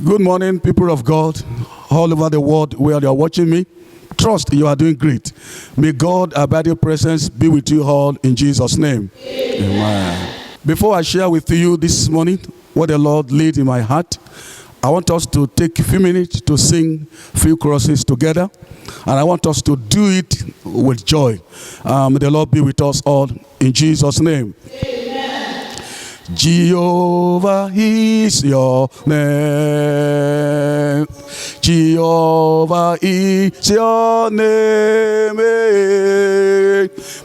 Good morning, people of God, all over the world where you are watching me. Trust you are doing great. May God, abiding presence, be with you all in Jesus' name. Amen. Before I share with you this morning what the Lord laid in my heart, I want us to take a few minutes to sing a few choruses together. And I want us to do it with joy. May the Lord be with us all in Jesus' name. Jehovah is your name. Jehovah is your name.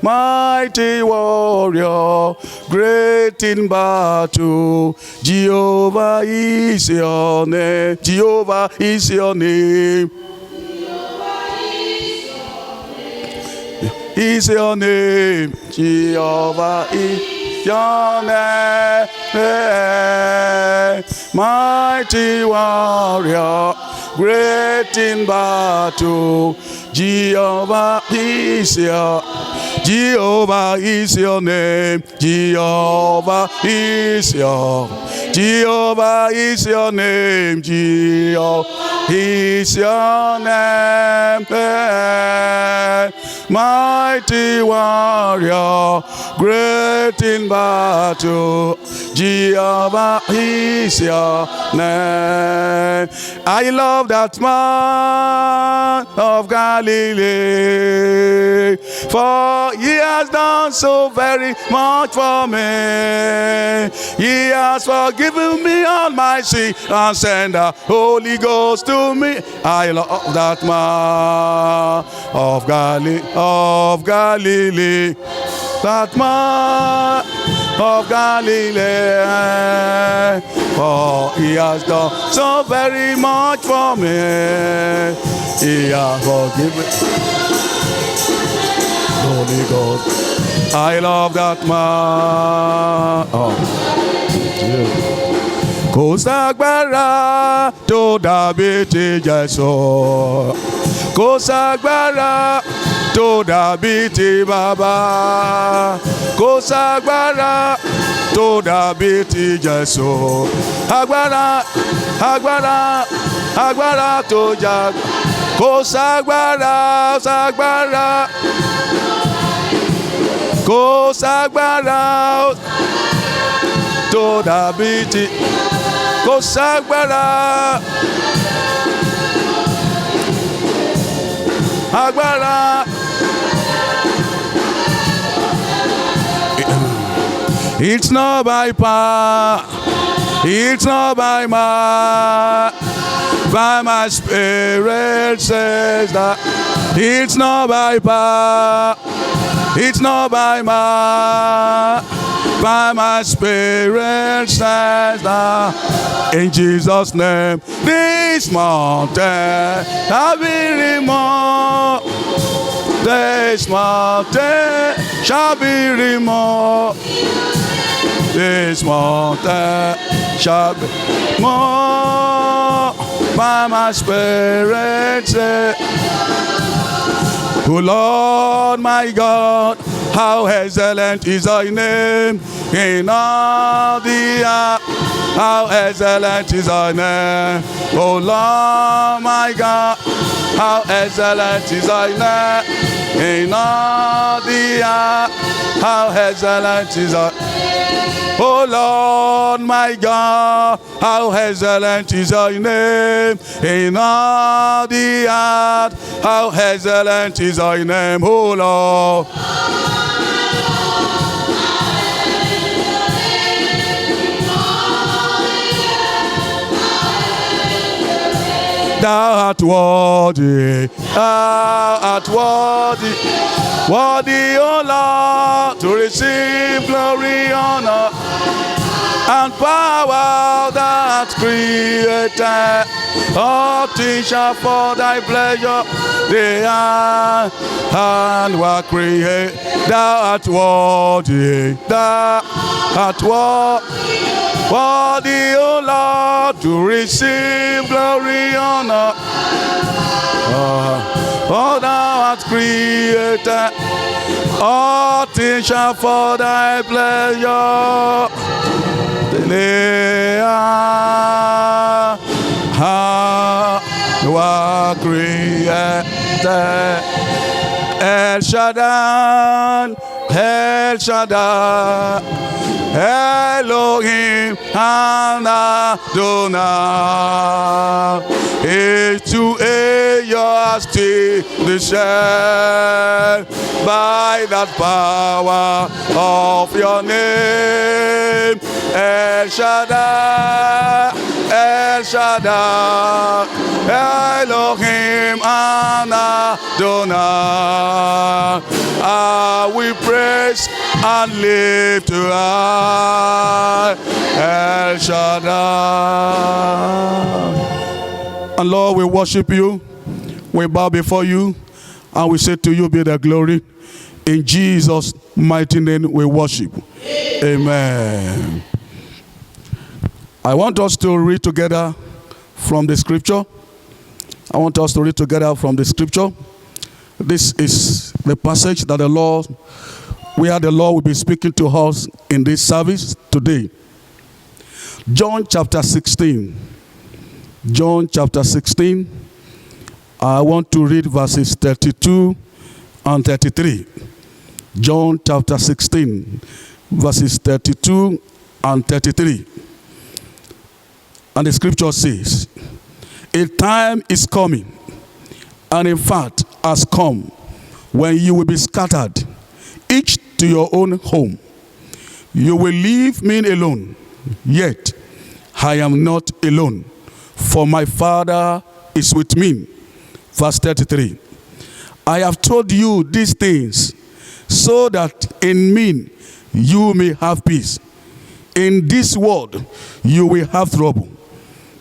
Mighty warrior, great in battle. Jehovah is your name. Jehovah is your name. Is your name. Jehovah is your name, mighty warrior, great in battle. Jehovah is your name. Jehovah is your Jehovah is your name. Jehovah is your name, mighty warrior, great in battle. Jehovah is your name. I love that man of Galilee, for he has done so very much for me. He has forgiven me all my sin and sent the Holy Ghost to me. I love that man of Galilee, that man of Galilee, for he has done so very much for me. He has forgiven Holy Ghost. I love that man. Kò ságbára tó dàbí ti Jésù. Kò ságbára tó dàbí ti Bàbá. Kò ságbára tó dàbí ti Jésù. Agbára tó jà. Kò ságbára. Kò ságbára tó dàbí ti. Kò ságbára. Agbára. It's not by power, it's not by might, by my spirit says that. It's not by power, it's not by might, by my spirit says that. In Jesus' name, this mountain shall be removed. This mountain shall be removed. This mountain shall be removed by my spirit. Oh Lord my God, how excellent is thy name in all the earth. How excellent is thy name. Oh Lord my God, how excellent is thy name in all the earth. How excellent is thy name. Oh Lord my God, how excellent is thy name in all the earth. How excellent is thy name, oh Lord. Thou art worthy, thou art worthy, worthy, O Lord, to receive glory, honor, and power that created all things shall for thy pleasure. They are and were created. Thou art worthy, thou art worthy, O Lord, to receive glory, honor. For thou art created all things shall for thy pleasure. You are created. El Shaddai, El Shaddai, Elohim and Adonai. Into your still the shell by that power of your name. El Shaddai, El Shaddai, Elohim and Adonai. We praise and lift you high, El Shaddai. And Lord, we worship you, we bow before you, and we say to you be the glory. In Jesus' mighty name we worship. Amen. I want us to read together from the scripture. This is the passage that the Lord will be speaking to us in this service today. John chapter 16. John chapter 16. I want to read verses 32 and 33. John chapter 16, verses 32 and 33. And the scripture says, a time is coming, and in fact has come, when you will be scattered, each to your own home. You will leave me alone, yet I am not alone, for my Father is with me. Verse 33. I have told you these things, so that in me you may have peace. In this world you will have trouble,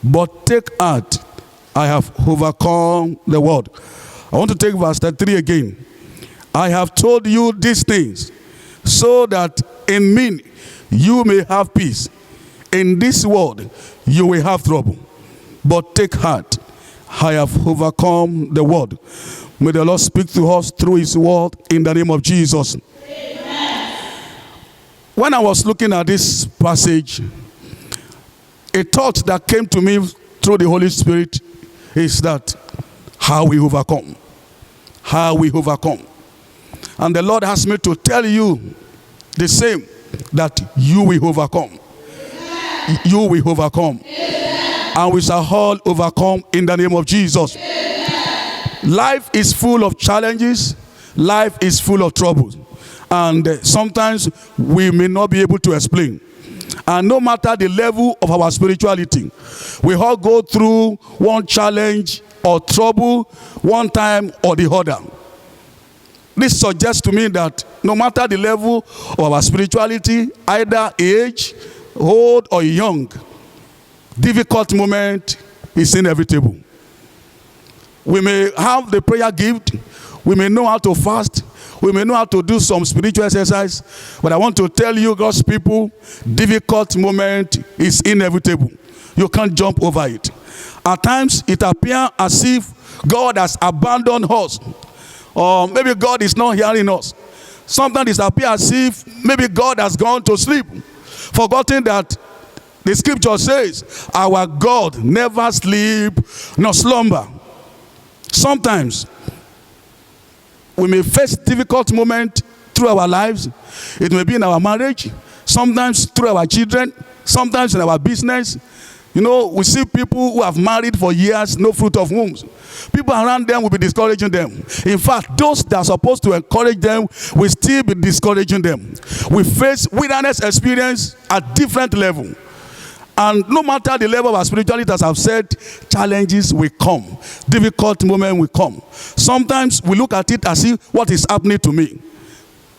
but take heart, I have overcome the world. I want to take verse 33 again. I have told you these things, so that in me you may have peace. In this world you will have trouble, but take heart, I have overcome the world. May the Lord speak to us through his word in the name of Jesus. Amen. When I was looking at this passage, a thought that came to me through the Holy Spirit is that how we overcome. How we overcome. And the Lord asked me to tell you the same, that you will overcome. Amen. You will overcome. Amen. And we shall all overcome in the name of Jesus. Amen. Life is full of challenges. Life is full of troubles. And sometimes we may not be able to explain. And no matter the level of our spirituality, we all go through one challenge or trouble one time or the other. This suggests to me that no matter the level of our spirituality, either age, old or young, difficult moment is inevitable. We may have the prayer gift, we may know how to fast, we may know how to do some spiritual exercise, but I want to tell you, God's people, difficult moment is inevitable. You can't jump over it. At times, it appears as if God has abandoned us, or maybe God is not hearing us. Sometimes it appears as if maybe God has gone to sleep, forgetting that the scripture says, our God never sleep nor slumber. Sometimes we may face difficult moments through our lives. It may be in our marriage, sometimes through our children, sometimes in our business. You know, we see people who have married for years, no fruit of wombs. People around them will be discouraging them. In fact, those that are supposed to encourage them will still be discouraging them. We face wilderness experience at different levels. And no matter the level of our spirituality, as I've said, challenges will come. Difficult moments will come. Sometimes we look at it as if, what is happening to me?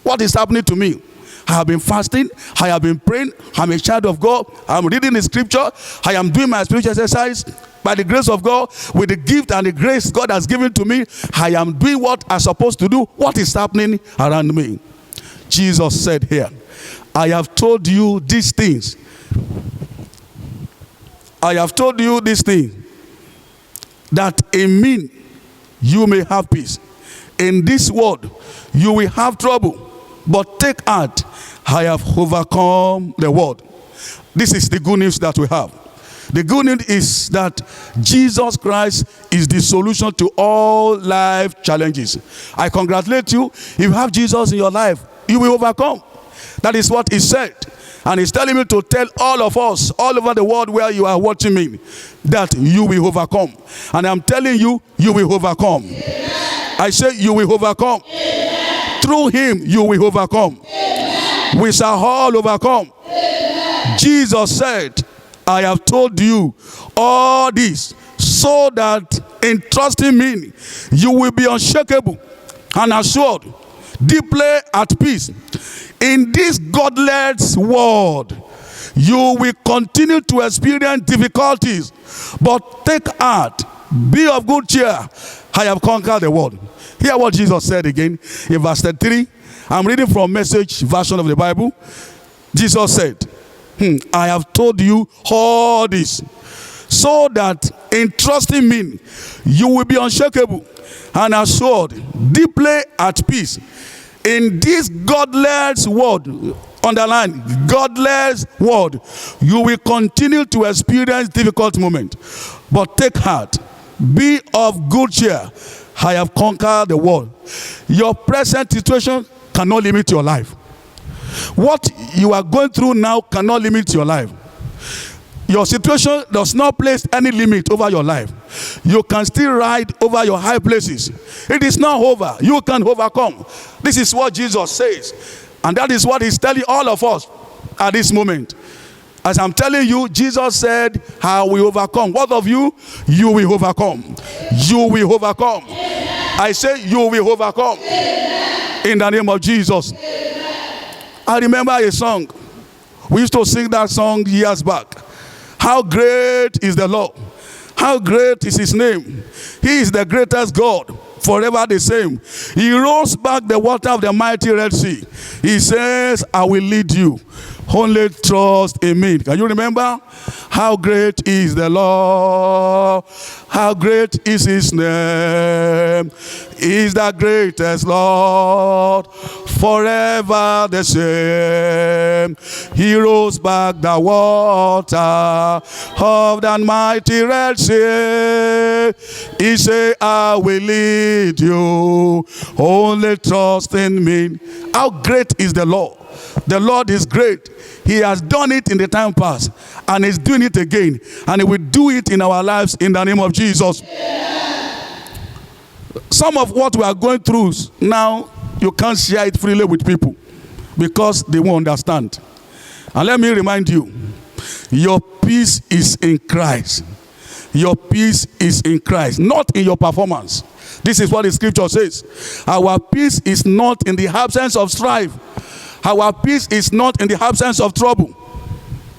What is happening to me? I have been fasting. I have been praying. I'm a child of God. I'm reading the scripture. I am doing my spiritual exercise. By the grace of God, with the gift and the grace God has given to me, I am doing what I'm supposed to do. What is happening around me? Jesus said here, I have told you these things. I have told you this thing, that in me you may have peace. In this world you will have trouble, but take heart, I have overcome the world. This is the good news that we have. The good news is that Jesus Christ is the solution to all life challenges. I congratulate you. If you have Jesus in your life, you will overcome. That is what he said. And he's telling me to tell all of us, all over the world where you are watching me, that you will overcome. And I'm telling you, you will overcome. Amen. I say you will overcome. Amen. Through him, you will overcome. Amen. We shall all overcome. Amen. Jesus said, I have told you all this so that in trusting me, you will be unshakable and assured, deeply at peace. In this godless world, you will continue to experience difficulties, but take heart, be of good cheer. I have conquered the world. Hear what Jesus said again in verse 33. I'm reading from Message version of the Bible. Jesus said, I have told you all this so that in trusting me, you will be unshakable and assured, deeply at peace. In this godless world, underline, godless world, you will continue to experience difficult moments. But take heart, be of good cheer. I have conquered the world. Your present situation cannot limit your life. What you are going through now cannot limit your life. Your situation does not place any limit over your life. You can still ride over your high places. It is not over. You can overcome. This is what Jesus says. And that is what he's telling all of us at this moment. As I'm telling you, Jesus said, I will overcome. What of you? You will overcome. You will overcome. I say, you will overcome. In the name of Jesus. I remember a song. We used to sing that song years back. How great is the Lord. How great is his name. He is the greatest God, forever the same. He rolls back the water of the mighty Red Sea. He says, I will lead you. Only trust in me. Can you remember? How great is the Lord. How great is his name. He is the greatest Lord, forever the same. He rolls back the water of that mighty Red Sea. He say, I will lead you. Only trust in me. How great is the Lord. The Lord is great. He has done it in the time past, and he's doing it again, and he will do it in our lives in the name of Jesus. Yeah. Some of what we are going through now, you can't share it freely with people because they won't understand. And let me remind you, your peace is in Christ. Your peace is in Christ, not in your performance. This is what the scripture says. Our peace is not in the absence of strife. Our peace is not in the absence of trouble.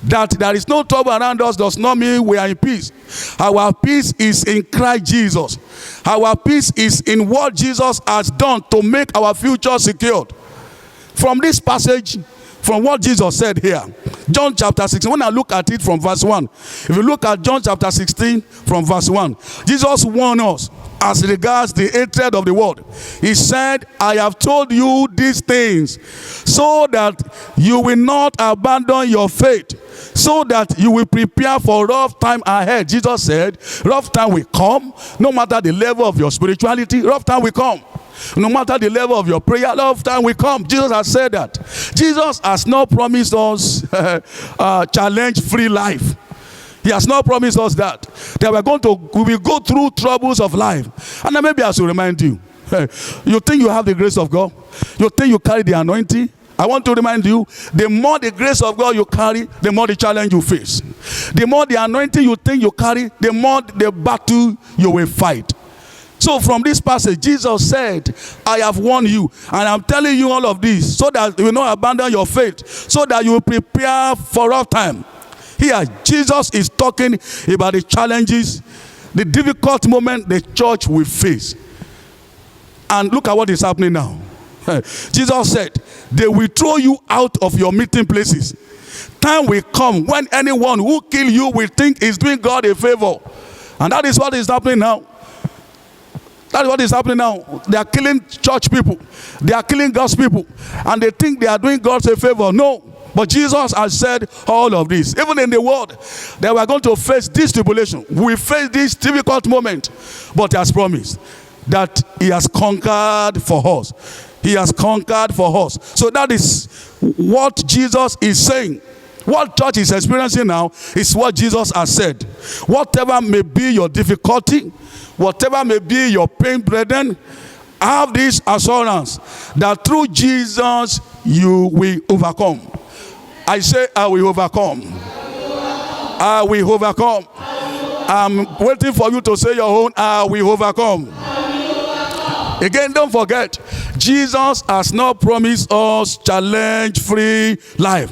That there is no trouble around us does not mean we are in peace. Our peace is in Christ Jesus. Our peace is in what Jesus has done to make our future secured. From this passage, from what Jesus said here, John chapter 16, when I look at it from verse 1, if you look at John chapter 16 from verse 1, Jesus warned us as regards the hatred of the world. He said, I have told you these things so that you will not abandon your faith, so that you will prepare for rough time ahead. Jesus said, rough time will come. No matter the level of your spirituality, rough time will come. No matter the level of your prayer, rough time will come. Jesus has said that. Jesus has not promised us challenge-free life. He has not promised us that we will go through troubles of life. And then maybe I should remind you, you think you have the grace of God? You think you carry the anointing? I want to remind you, the more the grace of God you carry, the more the challenge you face. The more the anointing you think you carry, the more the battle you will fight. So from this passage, Jesus said, I have warned you, and I'm telling you all of this so that you will not abandon your faith, so that you will prepare for rough time. Here, Jesus is talking about the challenges, the difficult moment the church will face. And look at what is happening now. Jesus said, they will throw you out of your meeting places. Time will come when anyone who kill you will think is doing God a favor. And that is what is happening now. That is what is happening now. They are killing church people. They are killing God's people. And they think they are doing God a favor. No. But Jesus has said all of this. Even in the world, they were going to face this tribulation. We face this difficult moment. But he has promised that he has conquered for us. He has conquered for us. So that is what Jesus is saying. What church is experiencing now is what Jesus has said. Whatever may be your difficulty, whatever may be your pain, brethren, have this assurance that through Jesus you will overcome. I say, I will overcome. I will overcome. I'm waiting for you to say your own, I will overcome. Again, don't forget, Jesus has not promised us challenge-free life.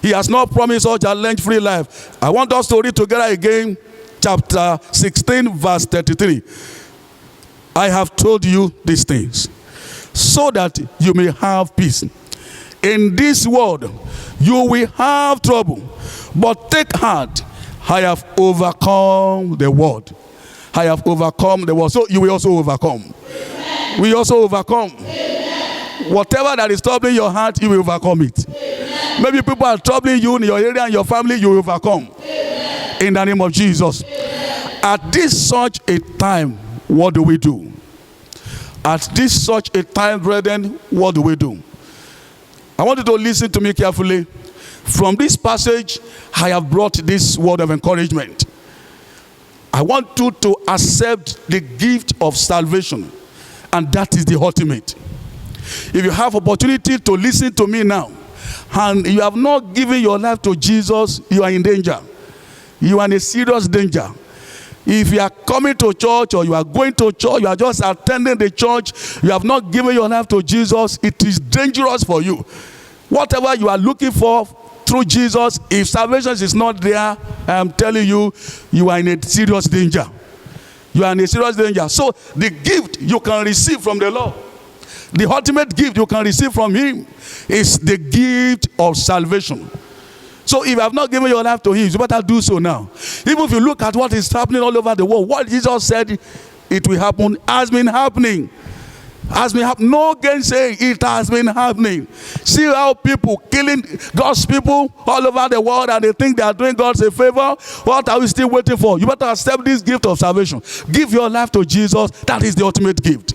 He has not promised us challenge-free life. I want us to read together again, chapter 16, verse 33. I have told you these things, so that you may have peace. In this world, you will have trouble, but take heart, I have overcome the world. I have overcome the world. So you will also overcome. Amen. We also overcome. Amen. Whatever that is troubling your heart, you will overcome it. Amen. Maybe people are troubling you in your area and your family, you will overcome. Amen. In the name of Jesus. Amen. At this such a time, what do we do? At this such a time, brethren, what do we do? I want you to listen to me carefully. From this passage, I have brought this word of encouragement. I want you to accept the gift of salvation, and that is the ultimate. If you have opportunity to listen to me now, and you have not given your life to Jesus, you are in danger. You are in a serious danger. If you are coming to church or you are going to church, you are just attending the church, you have not given your life to Jesus, it is dangerous for you. Whatever you are looking for through Jesus, if salvation is not there, I am telling you, you are in a serious danger. You are in a serious danger. So the gift you can receive from the Lord, the ultimate gift you can receive from him, is the gift of salvation. So if you have not given your life to him, you better do so now. Even if you look at what is happening all over the world, what Jesus said it will happen has been happening. Has been happening. No gainsaying, it has been happening. See how people killing God's people all over the world, and they think they are doing God a favor. What are we still waiting for? You better accept this gift of salvation. Give your life to Jesus. That is the ultimate gift.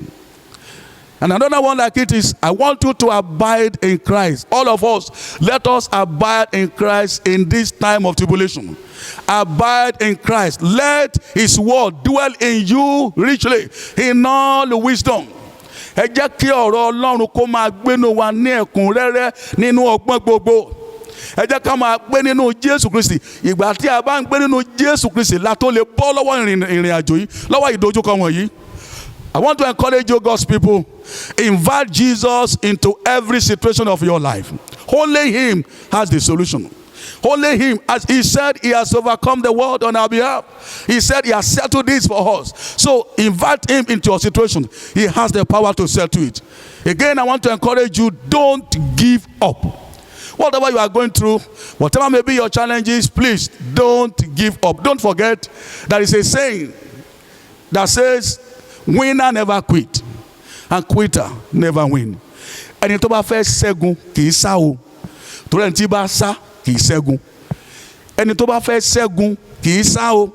And another one like it is, I want you to abide in Christ. All of us, let us abide in Christ in this time of tribulation. Abide in Christ. Let his word dwell in you richly in all wisdom. Ẹ jẹ́ kí ọ̀rọ̀ Ọlọ́run kó máa gbénu wa ní ẹ̀kúnrẹ́rẹ́ nínú ọgbọ́n gbogbo. Ẹ jẹ́ ká máa gbé nínú Jésù Kristi. Ìgbà tí a bá ń gbé nínú Jésù Kristi la tó lè bọ́ lọ́wọ́ ìrìn àjò yìí, lọ́wọ́ ìdojúkọ wọ̀nyí. I want to encourage you, God's people, invite Jesus into every situation of your life. Only him has the solution. Only him, as he said, he has overcome the world on our behalf. He said he has settled this for us. So invite him into your situation. He has the power to settle it. Again, I want to encourage you, don't give up. Whatever you are going through, whatever may be your challenges, please don't give up. Don't forget there is a saying that says, winner never quit, and quitter never win. Ẹni tó bá fẹ́ ṣẹ́gun kì í sá o. Torí ẹni tí bá sá kì í ṣẹ́gun. Ẹni tó bá fẹ́ ṣẹ́gun kì í sá o.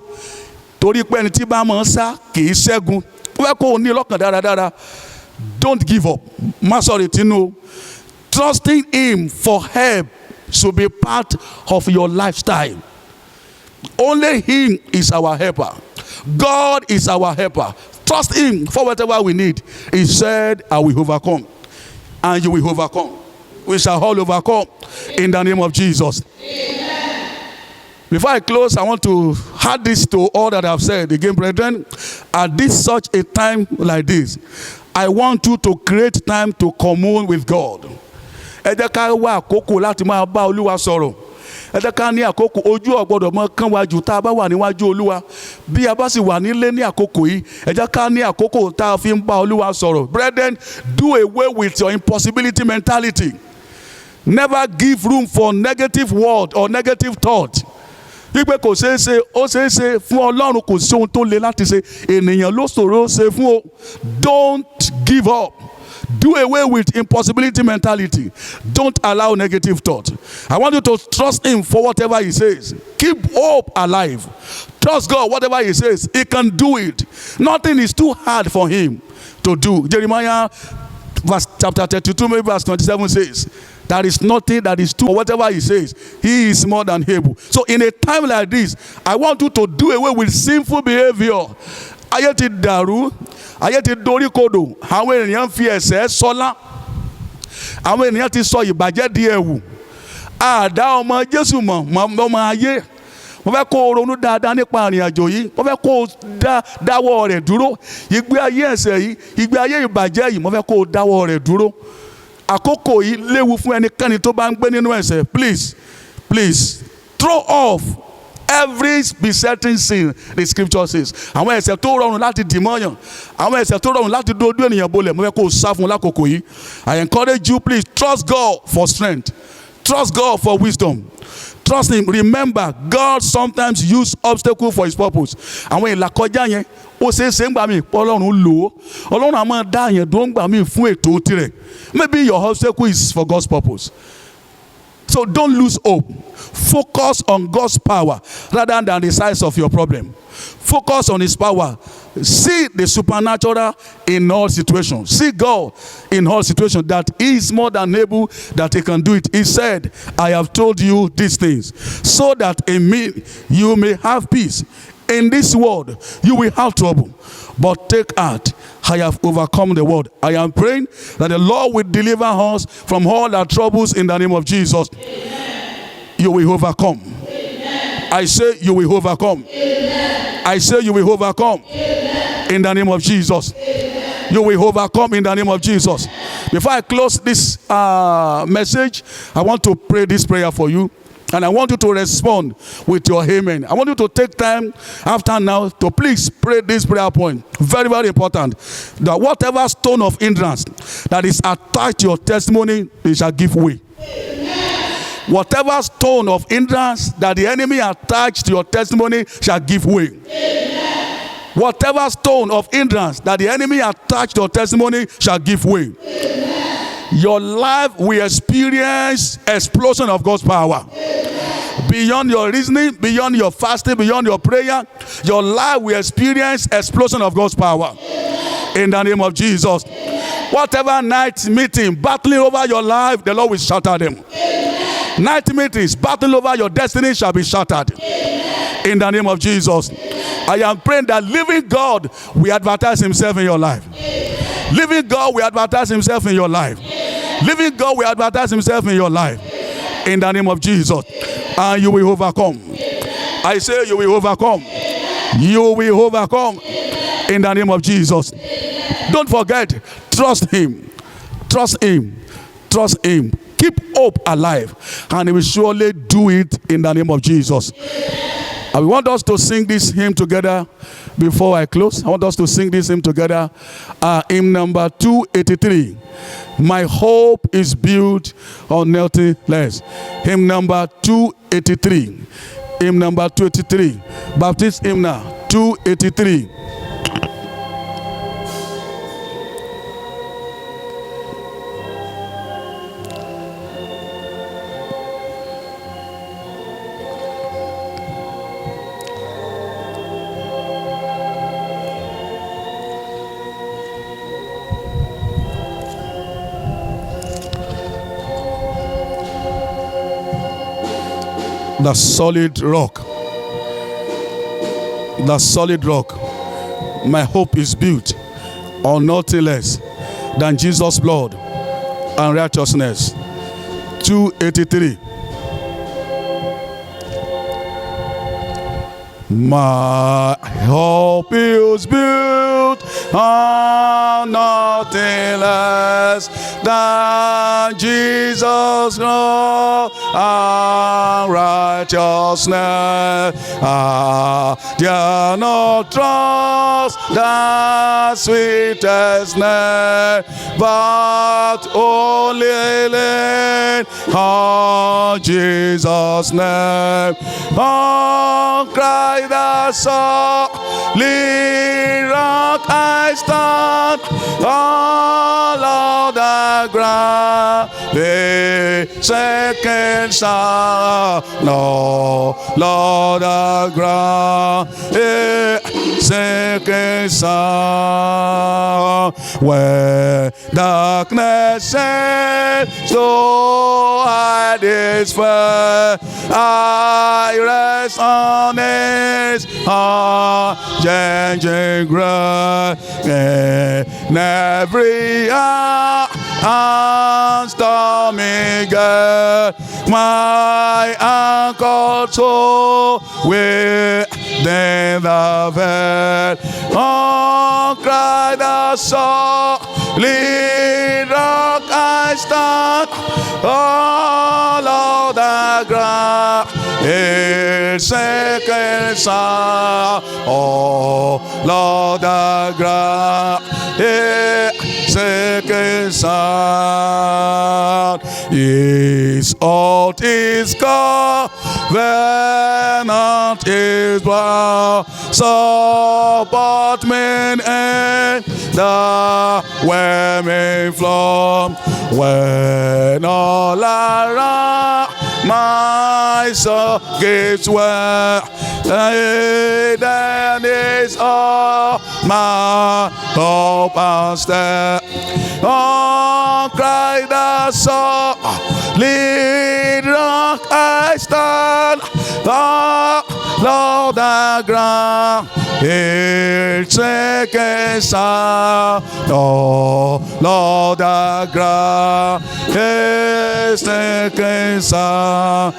Torí pé ẹni tí bá mọ̀ sá kì í ṣẹ́gun. Ó fẹ́ kó o ní lọ́kàn dáradára. Don't give up. Má sọ̀rọ̀ ìtinú. Trusting him for help should be part of your lifestyle. Only him is our helper. God is our helper. Trust him for whatever we need. He said, I will overcome. And you will overcome. We shall all overcome in the name of Jesus. Amen. Before I close, I want to add this to all that I've said. Again, brethren, at this such a time like this, I want you to create time to commune with God. Ẹ jẹ́ ká wá àkókò láti máa bá Olúwa sọ̀rọ̀. Ẹ jẹ́ ká ní àkókò ojú ọ̀gbọ́dọ̀ mọ́ kán wájú tá a bá wà níwájú Olúwa. Bí a bá sì wà nílé ní àkókò yìí, ẹ jẹ́ ká ní àkókò tá a fi ń bá Olúwa sọ̀rọ̀. Brethren, do away with your impossibility mentality. Never give room for negative word or negative thought. Wípé kò ṣeé ṣe, ó ṣeé ṣe fún Ọlọ́run, kò sí ohun tó le láti ṣe. Ènìyàn ló ṣòro ṣe fún o. Don't give up. Do away with impossibility mentality. Don't allow negative thought. I want you to trust him for whatever he says. Keep hope alive. Trust God, whatever he says, he can do it. Nothing is too hard for him to do. Jeremiah chapter 32, maybe verse 27 says, there is nothing that is too, whatever he says, he is more than able. So in a time like this, I want you to do away with sinful behavior. Ayé ti dàrú, ayé ti dorí kodò, àwọn ènìyàn fi ẹ̀ṣẹ̀ sọlá, àwọn ènìyàn ti sọ ìbàjẹ́ di ẹ̀wù. Àdá ọmọ Jésù mọ̀ ọmọ ayé. Mo fẹ́ kó o ronú dáadáa nípa ìrìn àjò yìí. Mo fẹ́ kó o dáwọ́ rẹ̀ dúró. Ìgbé ayé ẹ̀ṣẹ̀ yìí, ìgbé ayé ìbàjẹ́ yìí, mo fẹ́ kó o dáwọ́ rẹ̀ dúró. Àkókò yìí léwu fún ẹnikẹ́ni tó bá ń gbé nínú ẹ̀ṣẹ̀. Please throw off every besetting sin, the scripture says. Àwọn ẹ̀ṣẹ̀ tó rọrùn láti dìmọ́yàn, àwọn ẹ̀ṣẹ̀ tó rọrùn láti dojú ènìyàn bolẹ̀, mo fẹ́ kó o sá fún lákòókò yìí. I encourage you, please trust God for strength. Trust God for wisdom. Trust him. Remember, God sometimes use obstacle for his purpose. Àwọn ìlàkọjá yẹn, ó ṣe é ṣe ń gbà mí Ọlọ́run lò ó. Ọlọ́run á máa dá yẹn dúró ń gbà mí fún ètò tirẹ̀. Maybe your obstacle is for God's purpose. So don't lose hope. Focus on God's power rather than the size of your problem. Focus on his power. See the supernatural in all situations. See God in all situations, that he is more than able, that he can do it. He said, I have told you these things so that in me you may have peace. In this world you will have trouble, but take heart, I have overcome the world. I am praying that the Lord will deliver us from all our troubles in the name of Jesus. Amen. You will overcome. Amen. I say you will overcome. Amen. I say you will overcome. Amen. In the name of Jesus. Amen. You will overcome in the name of Jesus. Amen. Before I close this message, I want to pray this prayer for you. And I want you to respond with your amen. I want you to take time after now to please pray this prayer point. Very, very important. That whatever stone of hindrance that is attached to your testimony, it shall give way. Amen. Whatever stone of hindrance that the enemy attached to your testimony shall give way. Amen. Whatever stone of hindrance that the enemy attached to your testimony shall give way. Amen. Your life will experience explosion of God's power. Amen. Beyond your reasoning, beyond your fasting, beyond your prayer, your life will experience explosion of God's power. Amen. In the name of Jesus. Amen. Whatever night meeting battling over your life, the Lord will shatter them. Amen. Night meetings battling over your destiny shall be shattered. Amen. In the name of Jesus. Amen. I am praying that living God will advertise himself in your life. Amen. Living God will advertise himself in your life. Amen. Living God will advertise himself in your life. Amen. In the name of Jesus. Amen. And you will overcome. Amen. I say you will overcome. Amen. You will overcome. Amen. In the name of Jesus. Amen. Don't forget, trust him. Trust him. Trust him. Keep hope alive. And he will surely do it in the name of Jesus. Amen. I want us to sing this hymn together before I close. I want us to sing this hymn together. Hymn number 283. My hope is built on nothing less. Hymn number 283. Hymn number 283. Baptist hymn 283. The solid rock. The solid rock. My hope is built on nothing less than Jesus' blood and righteousness. 283. My hope is built on nothing less than Jesus' blood and righteousness. Dare not trust the sweetest name, but only in Jesus' name. On Christ the solid rock I stand, all of the ground the second sound, no, Lord, the ground second sound. When darkness says so hide its face, I rest on His unchanging grace. In every hour and stormy gale, my anchor soul within the veil. On Christ the solid rock I stand, all of the ground is sinking sound. Oh, Lord, the ground is sinking sound. His oath is covenant is blood, support men and the women flow. When all around my soul gives way, then is all my hope and stay. On Christ the solid rock I stand, Lord, the ground it's sinking sound. Oh, Lord, the ground it's sinking sound.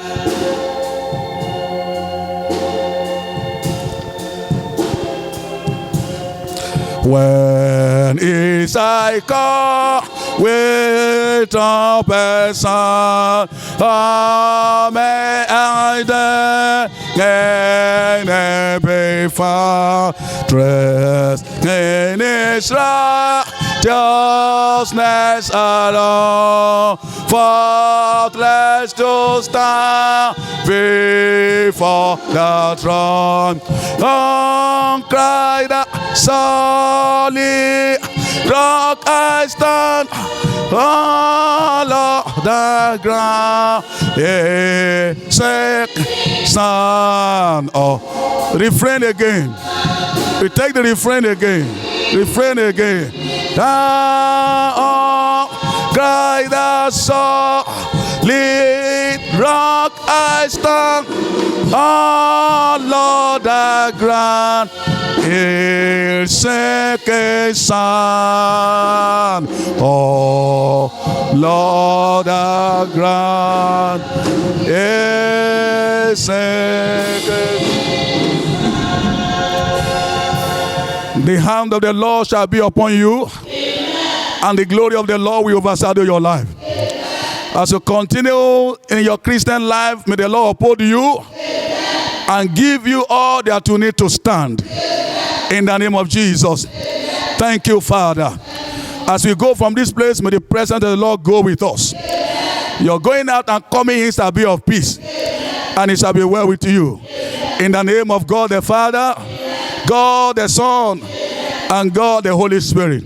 When is I come with trumpet sound, may I then be found dressed in His righteousness alone, faultless to stand before the throne. On Christ the solid rock I stand, all of the ground is sinking sound. Oh, refrain again. We take the refrain again. Refrain again. Oh, Christ the solid rock I stand, all of the ground is sinking sound. Oh, Lord, the ground is sinking. The hand of the Lord shall be upon you, and the glory of the Lord will overshadow your life. As you continue in your Christian life, may the Lord uphold you and give you all that you need to stand. In the name of Jesus. Thank you, Father. As we go from this place, may the presence of the Lord go with us. Your going out and coming in shall be of peace, and it shall be well with you. In the name of God the Father, God the Son, and God the Holy Spirit.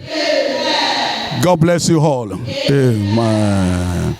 God bless you all. Amen.